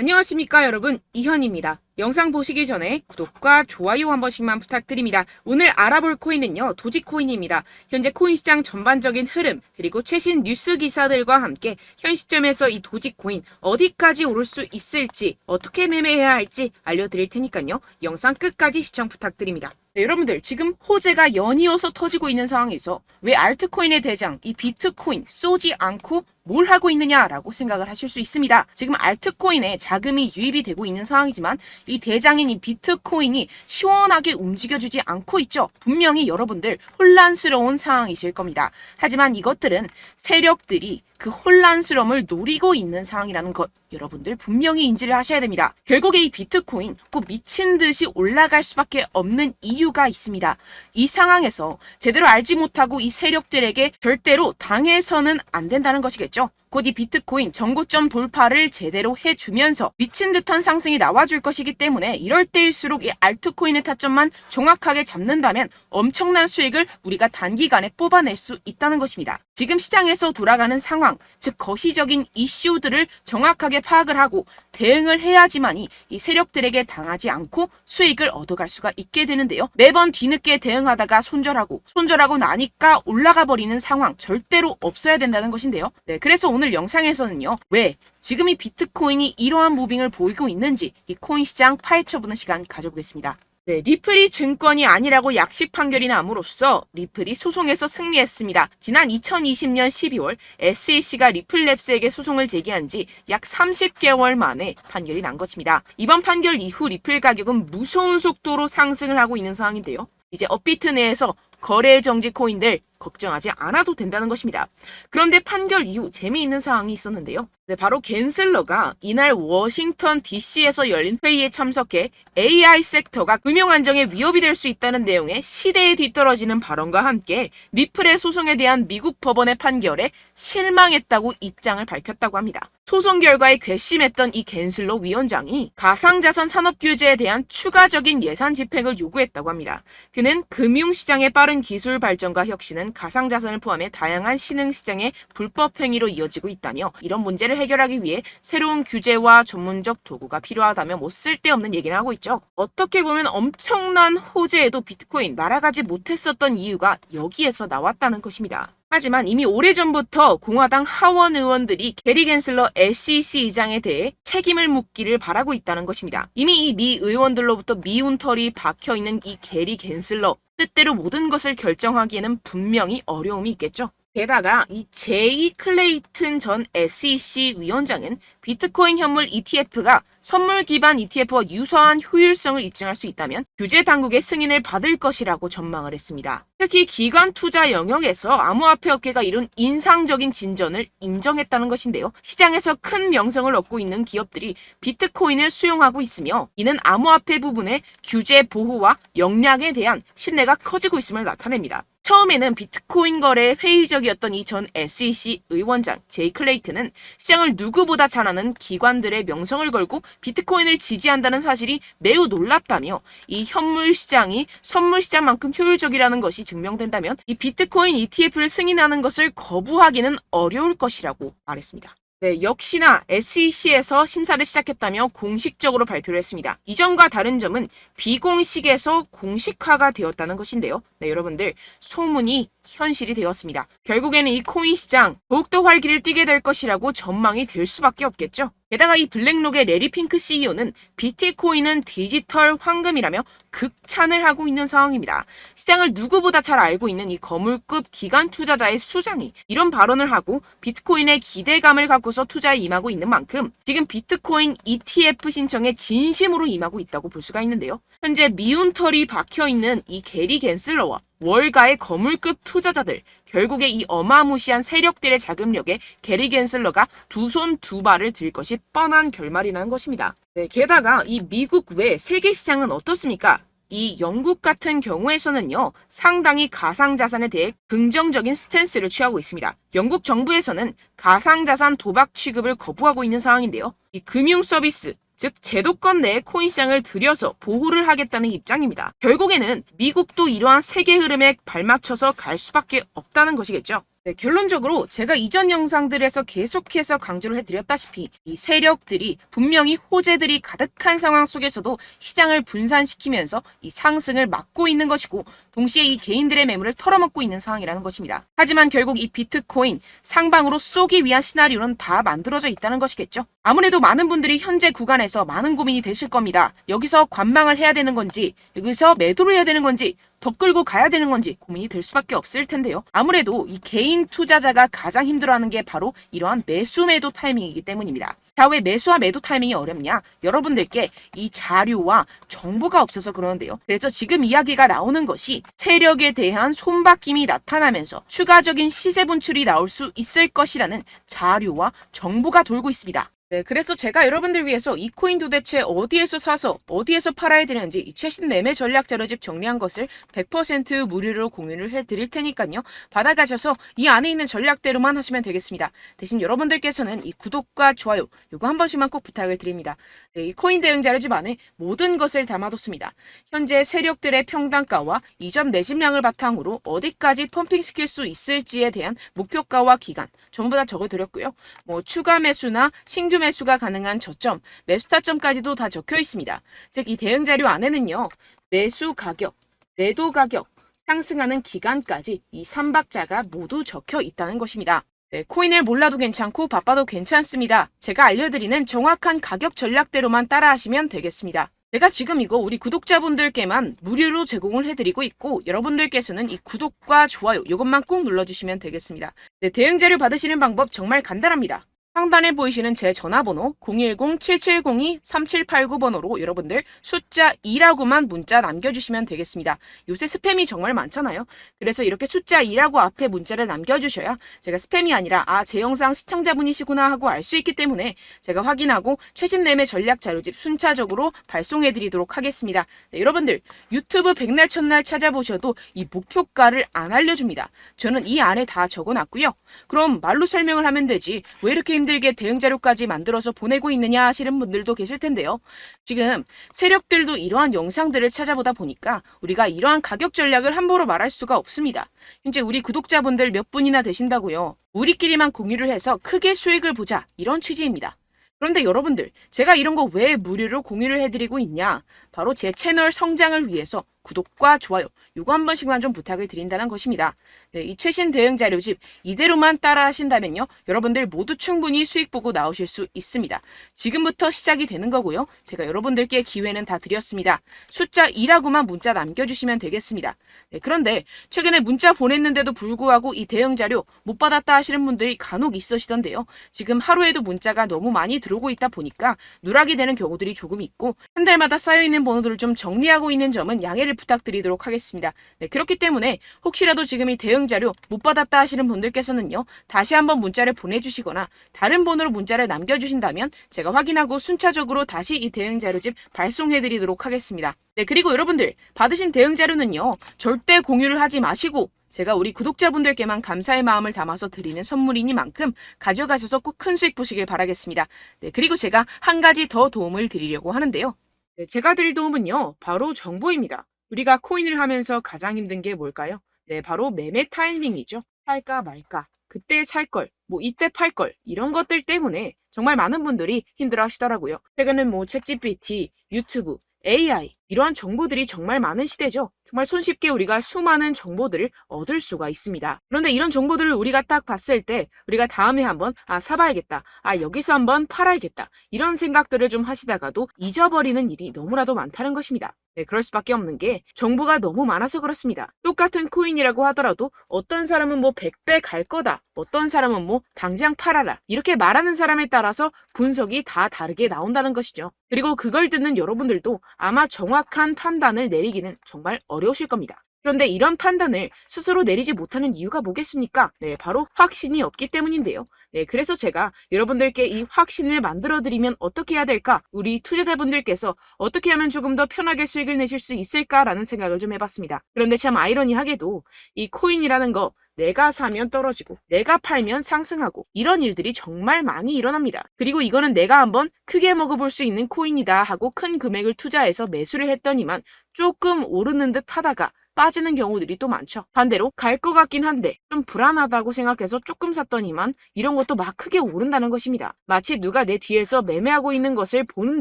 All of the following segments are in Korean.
안녕하십니까 여러분, 이현입니다. 영상 보시기 전에 구독과 좋아요 한 번씩만 부탁드립니다. 오늘 알아볼 코인은요, 도지코인입니다. 현재 코인 시장 전반적인 흐름, 그리고 최신 뉴스 기사들과 함께 현 시점에서 이 도지코인 어디까지 오를 수 있을지, 어떻게 매매해야 할지 알려드릴 테니까요. 영상 끝까지 시청 부탁드립니다. 네, 여러분들 지금 호재가 연이어서 터지고 있는 상황에서 왜 알트코인의 대장, 이 비트코인 쏘지 않고 뭘 하고 있느냐라고 생각을 하실 수 있습니다. 지금 알트코인에 자금이 유입이 되고 있는 상황이지만 이 대장인 이 비트코인이 시원하게 움직여주지 않고 있죠. 분명히 여러분들 혼란스러운 상황이실 겁니다. 하지만 이것들은 세력들이 그 혼란스러움을 노리고 있는 상황이라는 것 여러분들 분명히 인지를 하셔야 됩니다. 결국에 이 비트코인 꼭 미친 듯이 올라갈 수밖에 없는 이유가 있습니다. 이 상황에서 제대로 알지 못하고 이 세력들에게 절대로 당해서는 안 된다는 것이겠죠. 곧 이 비트코인 전고점 돌파를 제대로 해주면서 미친 듯한 상승이 나와줄 것이기 때문에 이럴 때일수록 이 알트코인의 타점만 정확하게 잡는다면 엄청난 수익을 우리가 단기간에 뽑아낼 수 있다는 것입니다. 지금 시장에서 돌아가는 상황, 즉 거시적인 이슈들을 정확하게 파악을 하고 대응을 해야지만이 이 세력들에게 당하지 않고 수익을 얻어갈 수가 있게 되는데요. 매번 뒤늦게 대응하다가 손절하고 나니까 올라가 버리는 상황 절대로 없어야 된다는 것인데요. 네, 그래서 오늘 영상에서는요. 왜 지금 이 비트코인이 이러한 무빙을 보이고 있는지 이 코인 시장 파헤쳐보는 시간 가져보겠습니다. 네, 리플이 증권이 아니라고 약식 판결이 남으로써 리플이 소송에서 승리했습니다. 지난 2020년 12월 SEC가 리플랩스에게 소송을 제기한 지 약 30개월 만에 판결이 난 것입니다. 이번 판결 이후 리플 가격은 무서운 속도로 상승을 하고 있는 상황인데요. 이제 업비트 내에서 거래 정지 코인들 걱정하지 않아도 된다는 것입니다. 그런데 판결 이후 재미있는 상황이 있었는데요. 네, 바로 갠슬러가 이날 워싱턴 DC에서 열린 회의에 참석해 AI 섹터가 금융 안정에 위협이 될 수 있다는 내용의 시대에 뒤떨어지는 발언과 함께 리플의 소송에 대한 미국 법원의 판결에 실망했다고 입장을 밝혔다고 합니다. 소송 결과에 괘씸했던 이 갠슬러 위원장이 가상자산 산업 규제에 대한 추가적인 예산 집행을 요구했다고 합니다. 그는 금융시장의 빠른 기술 발전과 혁신은 가상자산을 포함해 다양한 신흥시장의 불법 행위로 이어지고 있다며 이런 문제를 해결하기 위해 새로운 규제와 전문적 도구가 필요하다며 뭐 쓸데없는 얘기를 하고 있죠. 어떻게 보면 엄청난 호재에도 비트코인 날아가지 못했었던 이유가 여기에서 나왔다는 것입니다. 하지만 이미 오래전부터 공화당 하원 의원들이 게리 갠슬러 SEC 의장에 대해 책임을 묻기를 바라고 있다는 것입니다. 이미 이 미 의원들로부터 미운 털이 박혀있는 이 게리 갠슬러 뜻대로 모든 것을 결정하기에는 분명히 어려움이 있겠죠. 게다가 이 제이 클레이튼 전 SEC 위원장은 비트코인 현물 ETF가 선물 기반 ETF와 유사한 효율성을 입증할 수 있다면 규제 당국의 승인을 받을 것이라고 전망을 했습니다. 특히 기관 투자 영역에서 암호화폐 업계가 이룬 인상적인 진전을 인정했다는 것인데요. 시장에서 큰 명성을 얻고 있는 기업들이 비트코인을 수용하고 있으며 이는 암호화폐 부분의 규제 보호와 역량에 대한 신뢰가 커지고 있음을 나타냅니다. 처음에는 비트코인 거래에 회의적이었던 이 전 SEC 의원장 제이 클레이튼은 시장을 누구보다 잘 아는 기관들의 명성을 걸고 비트코인을 지지한다는 사실이 매우 놀랍다며 이 현물 시장이 선물 시장만큼 효율적이라는 것이 증명된다면 이 비트코인 ETF를 승인하는 것을 거부하기는 어려울 것이라고 말했습니다. 네, 역시나 SEC에서 심사를 시작했다며 공식적으로 발표를 했습니다. 이전과 다른 점은 비공식에서 공식화가 되었다는 것인데요. 네, 여러분들 소문이 현실이 되었습니다. 결국에는 이 코인 시장 더욱더 활기를 띠게 될 것이라고 전망이 될 수밖에 없겠죠. 게다가 이 블랙록의 레리 핑크 CEO는 비트코인은 디지털 황금이라며 극찬을 하고 있는 상황입니다. 시장을 누구보다 잘 알고 있는 이 거물급 기관 투자자의 수장이 이런 발언을 하고 비트코인에 기대감을 갖고서 투자에 임하고 있는 만큼 지금 비트코인 ETF 신청에 진심으로 임하고 있다고 볼 수가 있는데요. 현재 미운 털이 박혀있는 이 게리 갠슬러와 월가의 거물급 투자자들, 결국에 이 어마무시한 세력들의 자금력에 게리 갠슬러가 두 손 두 발을 들 것이 뻔한 결말이라는 것입니다. 네, 게다가 이 미국 외 세계 시장은 어떻습니까? 이 영국 같은 경우에서는요, 상당히 가상자산에 대해 긍정적인 스탠스를 취하고 있습니다. 영국 정부에서는 가상자산 도박 취급을 거부하고 있는 상황인데요. 이 금융 서비스, 즉 제도권 내에 코인 시장을 들여서 보호를 하겠다는 입장입니다. 결국에는 미국도 이러한 세계 흐름에 발맞춰서 갈 수밖에 없다는 것이겠죠. 네, 결론적으로 제가 이전 영상들에서 계속해서 강조를 해드렸다시피 이 세력들이 분명히 호재들이 가득한 상황 속에서도 시장을 분산시키면서 이 상승을 막고 있는 것이고 동시에 이 개인들의 매물을 털어먹고 있는 상황이라는 것입니다. 하지만 결국 이 비트코인 상방으로 쏘기 위한 시나리오는 다 만들어져 있다는 것이겠죠. 아무래도 많은 분들이 현재 구간에서 많은 고민이 되실 겁니다. 여기서 관망을 해야 되는 건지 여기서 매도를 해야 되는 건지 더 끌고 가야 되는 건지 고민이 될 수밖에 없을 텐데요. 아무래도 이 개인 투자자가 가장 힘들어하는 게 바로 이러한 매수 매도 타이밍이기 때문입니다. 자, 왜 매수와 매도 타이밍이 어렵냐? 여러분들께 이 자료와 정보가 없어서 그러는데요. 그래서 지금 이야기가 나오는 것이 세력에 대한 손바뀜이 나타나면서 추가적인 시세 분출이 나올 수 있을 것이라는 자료와 정보가 돌고 있습니다. 네, 그래서 제가 여러분들 위해서 이 코인 도대체 어디에서 사서 어디에서 팔아야 되는지 이 최신 매매 전략 자료집 정리한 것을 100% 무료로 공유를 해드릴 테니까요. 받아가셔서 이 안에 있는 전략대로만 하시면 되겠습니다. 대신 여러분들께서는 이 구독과 좋아요 요거 한 번씩만 꼭 부탁을 드립니다. 네, 이 코인 대응 자료집 안에 모든 것을 담아뒀습니다. 현재 세력들의 평단가와 이전 매집량을 바탕으로 어디까지 펌핑시킬 수 있을지에 대한 목표가와 기간 전부 다 적어드렸고요. 뭐 추가 매수나 신규 매수가 가능한 저점, 매수 타점까지도 다 적혀 있습니다. 즉 이 대응 자료 안에는요. 매수 가격, 매도 가격, 상승하는 기간까지 이 3박자가 모두 적혀 있다는 것입니다. 네, 코인을 몰라도 괜찮고 바빠도 괜찮습니다. 제가 알려드리는 정확한 가격 전략대로만 따라하시면 되겠습니다. 제가 지금 이거 우리 구독자분들께만 무료로 제공을 해드리고 있고 여러분들께서는 이 구독과 좋아요 이것만 꼭 눌러주시면 되겠습니다. 네, 대응 자료 받으시는 방법 정말 간단합니다. 상단에 보이시는 제 전화번호 010-7702-3789번호로 여러분들 숫자 2라고만 문자 남겨주시면 되겠습니다. 요새 스팸이 정말 많잖아요. 그래서 이렇게 숫자 2라고 앞에 문자를 남겨주셔야 제가 스팸이 아니라 제 영상 시청자분이시구나 하고 알 수 있기 때문에 제가 확인하고 최신 매매 전략 자료집 순차적으로 발송해드리도록 하겠습니다. 네, 여러분들 유튜브 백날 첫날 찾아보셔도 이 목표가를 안 알려줍니다. 저는 이 안에 다 적어놨고요. 그럼 말로 설명을 하면 되지 왜 이렇게 힘들게 대응 자료까지 만들어서 보내고 있느냐 하시는 분들도 계실 텐데요. 지금 세력들도 이러한 영상들을 찾아보다 보니까 우리가 이러한 가격 전략을 함부로 말할 수가 없습니다. 현재 우리 구독자분들 몇 분이나 되신다고요. 우리끼리만 공유를 해서 크게 수익을 보자 이런 취지입니다. 그런데 여러분들 제가 이런 거 왜 무료로 공유를 해드리고 있냐? 바로 제 채널 성장을 위해서 구독과 좋아요 이거 한 번씩만 좀 부탁을 드린다는 것입니다. 네, 이 최신 대응 자료집 이대로만 따라 하신다면요. 여러분들 모두 충분히 수익 보고 나오실 수 있습니다. 지금부터 시작이 되는 거고요. 제가 여러분들께 기회는 다 드렸습니다. 숫자 2라고만 문자 남겨주시면 되겠습니다. 네, 그런데 최근에 문자 보냈는데도 불구하고 이 대응 자료 못 받았다 하시는 분들이 간혹 있으시던데요. 지금 하루에도 문자가 너무 많이 들어오고 있다 보니까 누락이 되는 경우들이 조금 있고 한 달마다 쌓여있는 번호들을 좀 정리하고 있는 점은 양해를 부탁드리도록 하겠습니다. 네, 그렇기 때문에 혹시라도 지금 이 대응 자료 못 받았다 하시는 분들께서는요. 다시 한번 문자를 보내주시거나 다른 번호로 문자를 남겨주신다면 제가 확인하고 순차적으로 다시 이 대응 자료집 발송해드리도록 하겠습니다. 네, 그리고 여러분들 받으신 대응 자료는요. 절대 공유를 하지 마시고 제가 우리 구독자분들께만 감사의 마음을 담아서 드리는 선물이니만큼 가져가셔서 꼭 큰 수익 보시길 바라겠습니다. 네, 그리고 제가 한 가지 더 도움을 드리려고 하는데요. 네, 제가 드릴 도움은요. 바로 정보입니다. 우리가 코인을 하면서 가장 힘든 게 뭘까요? 네, 바로 매매 타이밍이죠. 살까 말까, 그때 살 걸, 뭐 이때 팔 걸, 이런 것들 때문에 정말 많은 분들이 힘들어 하시더라고요. 최근은 뭐 챗GPT, 유튜브, AI 이러한 정보들이 정말 많은 시대죠. 정말 손쉽게 우리가 수많은 정보들을 얻을 수가 있습니다. 그런데 이런 정보들을 우리가 딱 봤을 때 우리가 다음에 한번 사봐야겠다. 여기서 한번 팔아야겠다. 이런 생각들을 좀 하시다가도 잊어버리는 일이 너무나도 많다는 것입니다. 네, 그럴 수밖에 없는 게 정보가 너무 많아서 그렇습니다. 똑같은 코인이라고 하더라도 어떤 사람은 뭐 100배 갈 거다. 어떤 사람은 뭐 당장 팔아라. 이렇게 말하는 사람에 따라서 분석이 다 다르게 나온다는 것이죠. 그리고 그걸 듣는 여러분들도 아마 정확한 판단을 내리기는 정말 어려우실 겁니다. 그런데 이런 판단을 스스로 내리지 못하는 이유가 뭐겠습니까? 네, 바로 확신이 없기 때문인데요. 네, 그래서 제가 여러분들께 이 확신을 만들어드리면 어떻게 해야 될까? 우리 투자자분들께서 어떻게 하면 조금 더 편하게 수익을 내실 수 있을까라는 생각을 좀 해봤습니다. 그런데 참 아이러니하게도 이 코인이라는 거 내가 사면 떨어지고 내가 팔면 상승하고 이런 일들이 정말 많이 일어납니다. 그리고 이거는 내가 한번 크게 먹어볼 수 있는 코인이다 하고 큰 금액을 투자해서 매수를 했더니만 조금 오르는 듯 하다가 빠지는 경우들이 또 많죠. 반대로 갈 것 같긴 한데 좀 불안하다고 생각해서 조금 샀더니만 이런 것도 막 크게 오른다는 것입니다. 마치 누가 내 뒤에서 매매하고 있는 것을 보는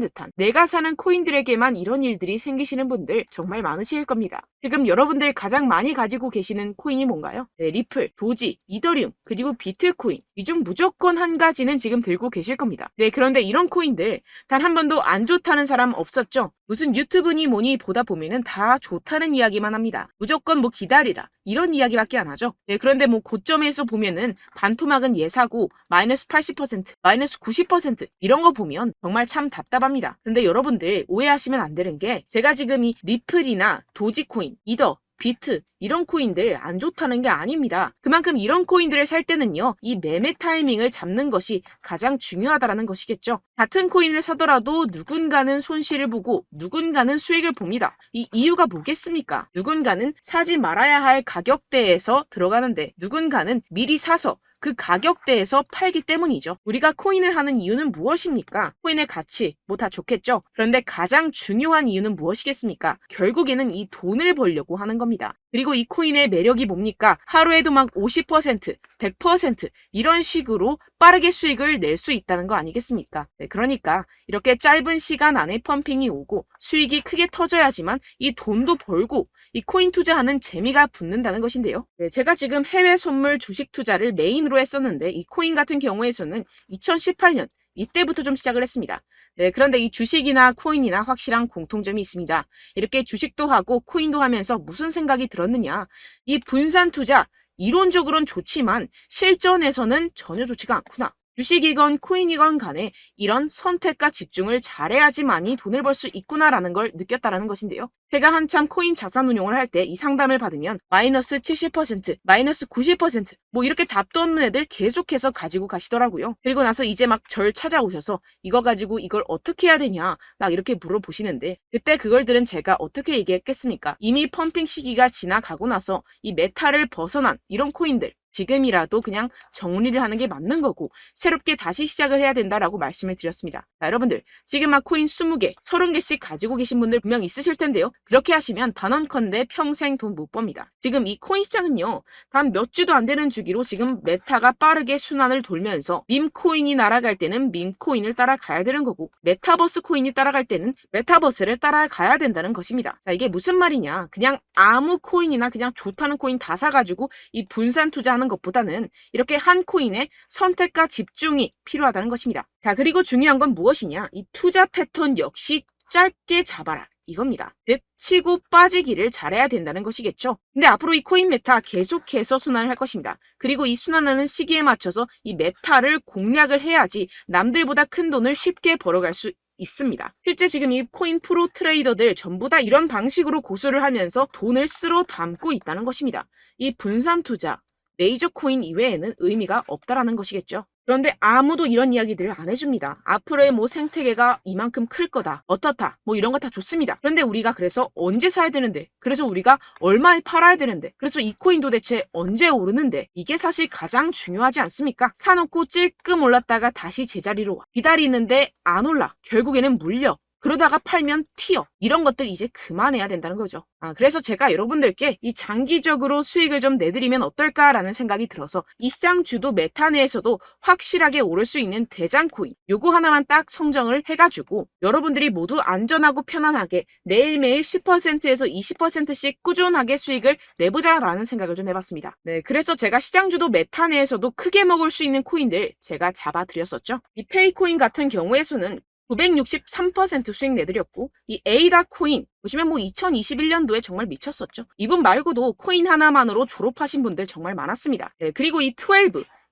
듯한, 내가 사는 코인들에게만 이런 일들이 생기시는 분들 정말 많으실 겁니다. 지금 여러분들 가장 많이 가지고 계시는 코인이 뭔가요? 네, 리플, 도지, 이더리움, 그리고 비트코인. 이 중 무조건 한 가지는 지금 들고 계실 겁니다. 네, 그런데 이런 코인들 단 한 번도 안 좋다는 사람 없었죠? 무슨 유튜브니 뭐니 보다 보면은 다 좋다는 이야기만 합니다. 무조건 뭐 기다리라 이런 이야기밖에 안 하죠. 네, 그런데 뭐 고점에서 보면은 반토막은 예사고 마이너스 80%, 마이너스 90% 이런 거 보면 정말 참 답답합니다. 근데 여러분들 오해하시면 안 되는 게, 제가 지금 이 리플이나 도지코인, 이더, 비트 이런 코인들 안 좋다는 게 아닙니다. 그만큼 이런 코인들을 살 때는요, 이 매매 타이밍을 잡는 것이 가장 중요하다는 것이겠죠. 같은 코인을 사더라도 누군가는 손실을 보고 누군가는 수익을 봅니다. 이 이유가 뭐겠습니까? 누군가는 사지 말아야 할 가격대에서 들어가는데 누군가는 미리 사서 그 가격대에서 팔기 때문이죠. 우리가 코인을 하는 이유는 무엇입니까? 코인의 가치, 뭐 다 좋겠죠. 그런데 가장 중요한 이유는 무엇이겠습니까? 결국에는 이 돈을 벌려고 하는 겁니다. 그리고 이 코인의 매력이 뭡니까? 하루에도 막 50%, 100% 이런 식으로 빠르게 수익을 낼 수 있다는 거 아니겠습니까? 네, 그러니까 이렇게 짧은 시간 안에 펌핑이 오고 수익이 크게 터져야지만 이 돈도 벌고 이 코인 투자하는 재미가 붙는다는 것인데요. 네, 제가 지금 해외 선물 주식 투자를 메인으로 했었는데 이 코인 같은 경우에서는 2018년 이때부터 좀 시작을 했습니다. 네, 그런데 이 주식이나 코인이나 확실한 공통점이 있습니다. 이렇게 주식도 하고 코인도 하면서 무슨 생각이 들었느냐? 이 분산 투자, 이론적으로는 좋지만 실전에서는 전혀 좋지가 않구나. 주식이건 코인이건 간에 이런 선택과 집중을 잘해야지만이 돈을 벌 수 있구나라는 걸 느꼈다라는 것인데요. 제가 한참 코인 자산 운용을 할 때 이 상담을 받으면 마이너스 70%, 마이너스 90% 뭐 이렇게 답도 없는 애들 계속해서 가지고 가시더라고요. 그리고 나서 이제 막 절 찾아오셔서 이거 가지고 이걸 어떻게 해야 되냐 막 이렇게 물어보시는데, 그때 그걸 들은 제가 어떻게 얘기했겠습니까? 이미 펌핑 시기가 지나가고 나서 이 메타를 벗어난 이런 코인들 지금이라도 그냥 정리를 하는 게 맞는 거고 새롭게 다시 시작을 해야 된다라고 말씀을 드렸습니다. 자, 여러분들 지금 막 코인 20개, 30개씩 가지고 계신 분들 분명 있으실 텐데요. 그렇게 하시면 단언컨대 평생 돈 못 법니다. 지금 이 코인 시장은요, 단 몇 주도 안 되는 주기로 지금 메타가 빠르게 순환을 돌면서 밈코인이 날아갈 때는 밈코인을 따라가야 되는 거고 메타버스 코인이 따라갈 때는 메타버스를 따라가야 된다는 것입니다. 자, 이게 무슨 말이냐? 그냥 아무 코인이나 그냥 좋다는 코인 다 사가지고 이 분산 투자하는 것보다는 이렇게 한 코인에 선택과 집중이 필요하다는 것입니다. 자, 그리고 중요한 건 무엇이냐? 이 투자 패턴 역시 짧게 잡아라. 이겁니다. 즉 치고 빠지기를 잘해야 된다는 것이겠죠. 근데 앞으로 이 코인 메타 계속해서 순환을 할 것입니다. 그리고 이 순환하는 시기에 맞춰서 이 메타를 공략을 해야지 남들보다 큰 돈을 쉽게 벌어갈 수 있습니다. 실제 지금 이 코인 프로 트레이더들 전부 다 이런 방식으로 고수를 하면서 돈을 쓸어 담고 있다는 것입니다. 이 분산 투자, 메이저 코인 이외에는 의미가 없다라는 것이겠죠. 그런데 아무도 이런 이야기들을 안 해줍니다. 앞으로의 뭐 생태계가 이만큼 클 거다, 어떻다, 뭐 이런 거 다 좋습니다. 그런데 우리가 그래서 언제 사야 되는데, 그래서 우리가 얼마에 팔아야 되는데, 그래서 이 코인 도대체 언제 오르는데, 이게 사실 가장 중요하지 않습니까? 사놓고 찔끔 올랐다가 다시 제자리로 와. 기다리는데 안 올라. 결국에는 물려. 그러다가 팔면 튀어. 이런 것들 이제 그만해야 된다는 거죠. 그래서 제가 여러분들께 이 장기적으로 수익을 좀 내드리면 어떨까라는 생각이 들어서 이 시장 주도 메타 내에서도 확실하게 오를 수 있는 대장 코인 요거 하나만 딱 선정을 해가지고 여러분들이 모두 안전하고 편안하게 매일매일 10%에서 20%씩 꾸준하게 수익을 내보자라는 생각을 좀 해봤습니다. 네, 그래서 제가 시장 주도 메타 내에서도 크게 먹을 수 있는 코인들 제가 잡아드렸었죠. 이 페이코인 같은 경우에서는 963% 수익 내드렸고, 이 에이다 코인 보시면 뭐 2021년도에 정말 미쳤었죠. 이분 말고도 코인 하나만으로 졸업하신 분들 정말 많았습니다. 네, 그리고 이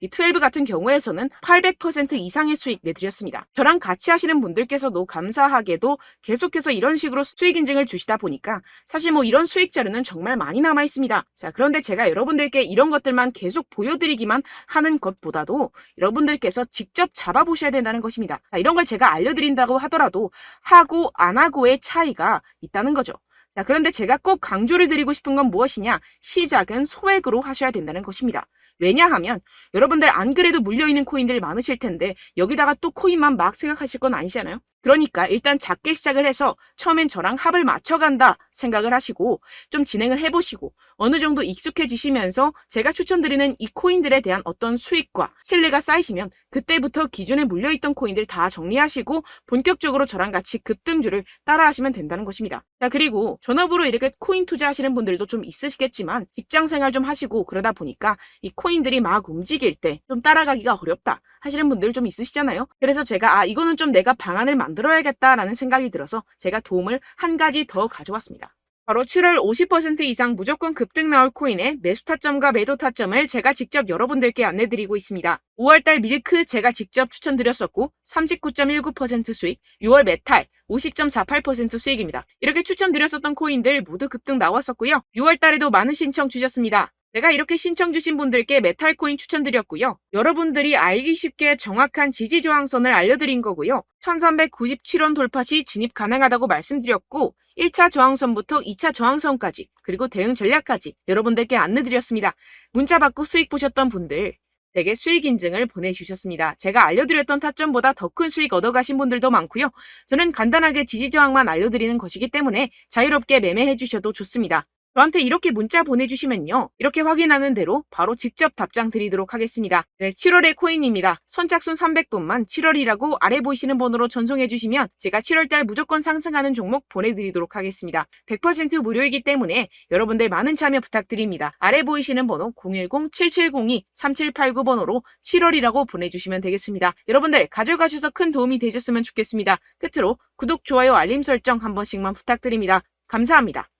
12 같은 경우에서는 800% 이상의 수익 내드렸습니다. 저랑 같이 하시는 분들께서도 감사하게도 계속해서 이런 식으로 수익 인증을 주시다 보니까 사실 뭐 이런 수익 자료는 정말 많이 남아 있습니다. 자, 그런데 제가 여러분들께 이런 것들만 계속 보여드리기만 하는 것보다도 여러분들께서 직접 잡아보셔야 된다는 것입니다. 자, 이런 걸 제가 알려드린다고 하더라도 하고 안 하고의 차이가 있다는 거죠. 자, 그런데 제가 꼭 강조를 드리고 싶은 건 무엇이냐? 시작은 소액으로 하셔야 된다는 것입니다. 왜냐하면 여러분들 안 그래도 물려있는 코인들 많으실 텐데 여기다가 또 코인만 막 생각하실 건 아니잖아요. 그러니까 일단 작게 시작을 해서 처음엔 저랑 합을 맞춰간다 생각을 하시고 좀 진행을 해보시고 어느 정도 익숙해지시면서 제가 추천드리는 이 코인들에 대한 어떤 수익과 신뢰가 쌓이시면 그때부터 기존에 물려있던 코인들 다 정리하시고 본격적으로 저랑 같이 급등주를 따라하시면 된다는 것입니다. 자, 그리고 전업으로 이렇게 코인 투자하시는 분들도 좀 있으시겠지만 직장 생활 좀 하시고 그러다 보니까 이 코인들이 막 움직일 때 좀 따라가기가 어렵다 하시는 분들 좀 있으시잖아요. 그래서 제가 이거는 좀 내가 방안을 만들어야겠다라는 생각이 들어서 제가 도움을 한 가지 더 가져왔습니다. 바로 7월 50% 이상 무조건 급등 나올 코인의 매수 타점과 매도 타점을 제가 직접 여러분들께 안내드리고 있습니다. 5월달 밀크 제가 직접 추천드렸었고 39.19% 수익, 6월 메탈 50.48% 수익입니다. 이렇게 추천드렸었던 코인들 모두 급등 나왔었고요. 6월달에도 많은 신청 주셨습니다. 제가 이렇게 신청 주신 분들께 메탈코인 추천드렸고요. 여러분들이 알기 쉽게 정확한 지지저항선을 알려드린 거고요. 1397원 돌파 시 진입 가능하다고 말씀드렸고 1차 저항선부터 2차 저항선까지 그리고 대응 전략까지 여러분들께 안내드렸습니다. 문자 받고 수익 보셨던 분들 되게 수익 인증을 보내주셨습니다. 제가 알려드렸던 타점보다 더 큰 수익 얻어가신 분들도 많고요. 저는 간단하게 지지저항만 알려드리는 것이기 때문에 자유롭게 매매해 주셔도 좋습니다. 저한테 이렇게 문자 보내주시면요. 이렇게 확인하는 대로 바로 직접 답장 드리도록 하겠습니다. 네, 7월의 코인입니다. 선착순 300분만 7월이라고 아래 보이시는 번호로 전송해 주시면 제가 7월달 무조건 상승하는 종목 보내드리도록 하겠습니다. 100% 무료이기 때문에 여러분들 많은 참여 부탁드립니다. 아래 보이시는 번호 010-7702-3789번호로 7월이라고 보내주시면 되겠습니다. 여러분들 가져가셔서 큰 도움이 되셨으면 좋겠습니다. 끝으로 구독, 좋아요, 알림 설정 한 번씩만 부탁드립니다. 감사합니다.